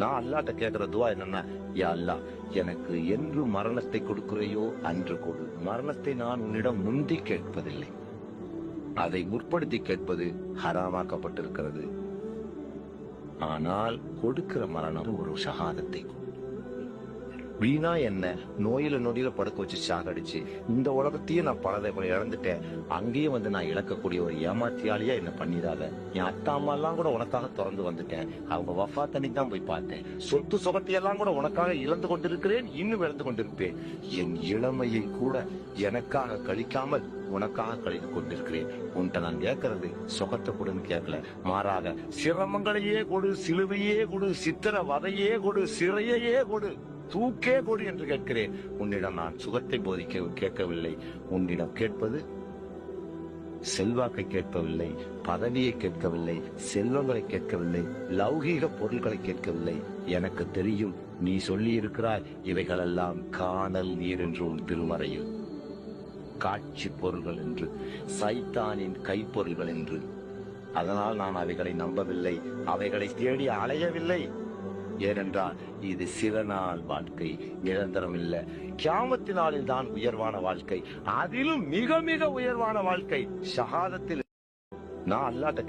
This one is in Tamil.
நான் அல்லாட்ட கேட்கிற துவா என்னன்னா, யா அல்லாஹ், எனக்கு என்று மரணத்தை கொடுக்கிறையோ அன்று கொடு. மரணத்தை நான் உன்னிடம் முந்தி கேட்பதில்லை, அதை முற்படுத்தி கேட்பது ஹராமாக்கப்பட்டிருக்கிறது. ஆனால் கொடுக்கிற மரணம் ஒரு ஷஹாதத்தை வீணா என்ன நோயில நொடியில படுக்க வச்சு சாகடிச்சு இந்த உலகத்தையும் நான் பலதை இழந்துட்டேன். அங்கேயும் நான் இழக்கக்கூடிய ஒரு ஏமாத்தியாலியா என்ன பண்ணிடாத. என் அத்தா அம்மா எல்லாம் கூட உனக்காக திறந்து வந்துட்டேன், அவங்க வஃபா தண்ணி தான் போய் பார்த்தேன். சொத்து சுகத்தையெல்லாம் கூட உனக்காக இழந்து கொண்டிருக்கிறேன், இன்னும் இழந்து கொண்டிருப்பேன். என் இளமையை கூட எனக்காக கழிக்காமல் உனக்காக கழித்து கொண்டிருக்கிறேன். உன்கிட்ட நான் கேட்கறது சுகத்தை கொடுன்னு கேட்கல, மாறாக சிரமங்களையே கொடு, சிலுவையே கொடு, சித்திர வதையே கொடு, சிறையே கொடு, தூக்கே கொடு என்று கேட்கிறேன். உன்னிடம் நான் சுகத்தை கேட்கவில்லை. உன்னிடம் கேட்பது செல்வாக்கை கேட்கவில்லை, பதவியை கேட்கவில்லை, செல்வங்களை கேட்கவில்லை, லௌகீக பொருட்களை கேட்கவில்லை. எனக்கு தெரியும் நீ சொல்லி இருக்கிறாய் இவைகளெல்லாம் காணல் நீர் என்று உன் திருமறையில், காட்சி பொருள்கள் என்று, சைத்தானின் கைப்பொருள்கள் என்று. அதனால் நான் அவைகளை நம்பவில்லை, அவைகளை தேடி அலையவில்லை. ஏனென்றால் இது சில நாள் வாழ்க்கை, நிரந்தரம் இல்லை. கியாமத்தினாலில் தான் உயர்வான வாழ்க்கை, அதிலும் மிக மிக உயர்வான வாழ்க்கை ஷஹாதத்தில். நான் அல்லாஹ்ட்ட